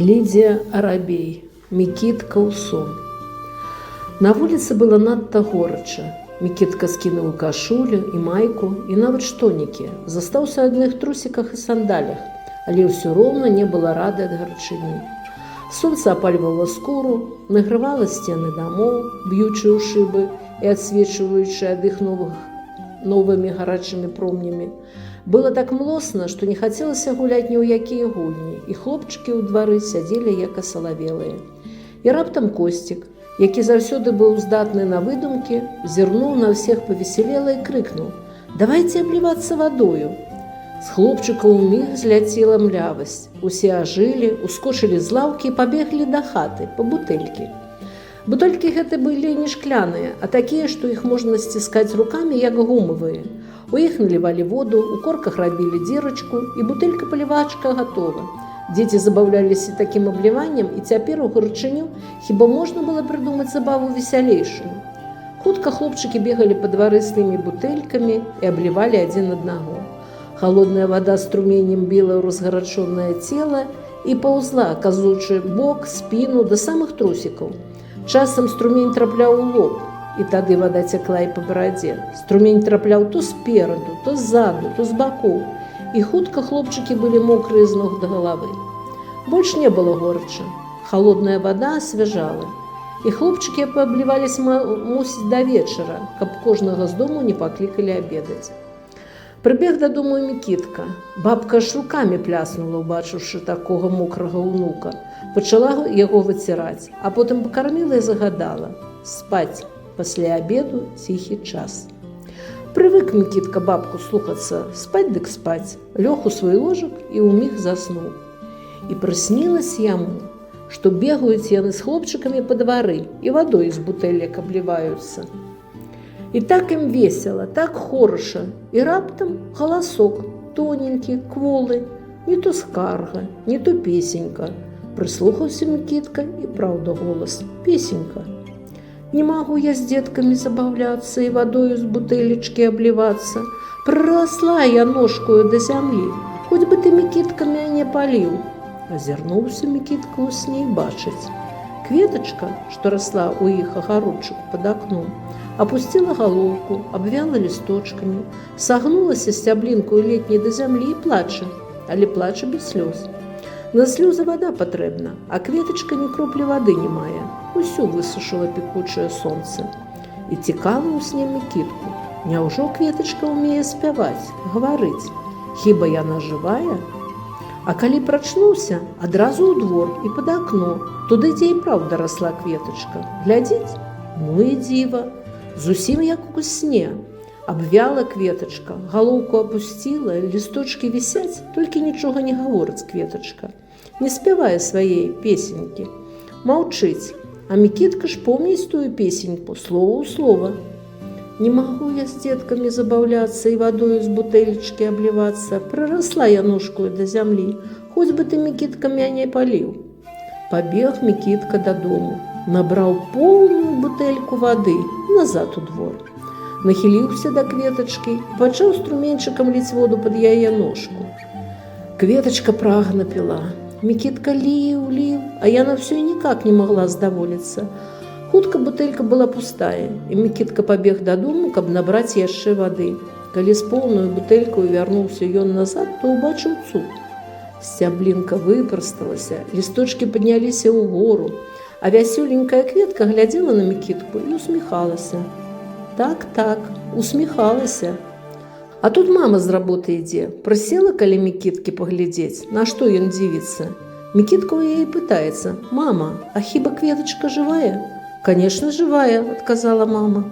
Лидия Арабей. Микитка у сон. На вуліцы было надта горача. Микитка скінуў кашулю і майку, і нават штонікі. Застаўся ў адных трусіках і сандалях, але ўсё роўна не была рады ад гарачыні. Сонца апальвала скуру, награвала сцены дамоў, б'ючы ў шыбы і адсвечваючы ад іх новымі гарачымі промнямі. Было так млосна, што не хацелася гуляць ні ў якія гульні, і хлопчыкі ў двары сядзелі як асалавелыя. І раптам Косцік, які заўсёды быў здатны на выдумкі, зірнуў на ўсіх павесялела і крыкнуў: «Давайце аблівацца вадою!» З хлопчыкаў уміг зляцела млявасць. Усе ажылі, ускочылі з лаўкі і пабеглі да хаты па бутэлькі. Бутэлькі гэты былі не шкляныя, а такія, што іх можна сціскаць рукамі, як гумавыя. У іх налівалі воду, у корках рабілі дзірачку, і бутэлька-палівачка гатова. Дзеці забаўляліся такім абліваннем, і цяпер у гарачыню хіба можна было прыдумаць забаву весялейшую. Хутка хлопчыкі бегалі па двары з тымі бутэлькамі і аблівалі адзін аднаго. Халодная вада струменем біла ў разгарачонае цела і паўзла, казучы бок, спіну да самых трусікаў. Часам струмень трапляў у лоб, і тады вада цякла і па барадзе. Струмень трапляў то спераду, то ззаду, то з бакоў, і хутка хлопчыкі былі мокрыя з ног да галавы. Больш не было горача. Халодная вада асвяжала, і хлопчыкі паабліваліся, мусіць, да вечара, каб кожнага з дому не паклікалі абедаць. Прыбег дадому Мікітка. Бабка аж рукамі пляснула, убачыўшы такога мокрага ўнука. Пачала яго выціраць, а потым пакарміла і загадала: спаць, пасля абеду ціхі час. Прывык Мікітка бабку слухацца, спаць дык спаць, лёг у свой ложак і ўміг заснуў. І прыснілася яму, што бегаюць яны з хлопчыкамі па двары і вадой з бутэлек абліваюцца. І так ім весела, так хораша, і раптам галасок, тоненькі, кволы, не то скарга, не то песенька. Прыслухаўся Мікітка, і праўда голас: песенька. Не магу я з дзеткамі забаўляцца і вадою з бутэлечкі аблівацца. Прырасла я ножкою да зямлі, хоць бы ты, Мікітка, мяне паліў. Азірнуўся Мікітка ў сне і бачыць. Кветачка, што расла ў іх агародчыку пад акном, апусціла галоўку, абвяла лісточкамі, сагнулася сцяблінкаю летняй да зямлі і плача, але плача без слёз. На слёзы вада патрэбна, а кветачка ні кроплі вады не мае. Усё высушыла пекучае сонца. І цікава ў сне Мікітку: няўжо кветачка ўмее спяваць, гаварыць? Хіба яна жывая? А калі прачнуўся, адразу ў двор і пад акно, туды, дзе і праўда расла кветачка. Глядзіць? Ну і дзіва! Зусім як у сне. Абвяла кветачка, галоўку апусціла, лісточкі вісяць, толькі нічога не гаворыць кветачка. Не спявае сваей песенькі. Маўчыць. А Мікітка ж помніць тую песеньку, слова ў слова. Не магу я з дзеткамі забаўляцца і вадою з бутэлечкі аблівацца. Прырасла я ножкою да зямлі, хоць бы ты, Мікітка, мяне паліў. Пабег Мікітка дадому, набраў поўную бутэльку вады, назад у двор. Нахіліўся да кветачкі, пачаў струменьчыкам ліць воду пад яе ножку. Кветачка прагна піла. Мікітка ліў, а яна ўсё і ніяк не магла здаволіцца. Хутка бутэлька была пустая, і Мікітка пабег дадому, каб набраць яшчэ вады. Калі з поўнаю бутэлькаю вярнуўся ён назад, то ўбачыў цуд. Сцяблінка выпрасталася, лісточкі падняліся ўгору, а вясёленькая кветка глядзела на Мікітку і усміхалася. Так, усміхалася. А тут мама з работы ідзе, прысела каля Мікіткі паглядзець, на што ён дзівіцца. Мікітка ў яе пытаецца: «Мама, а хіба кветачка жывая?» «Конечно, жывая», — адказала мама.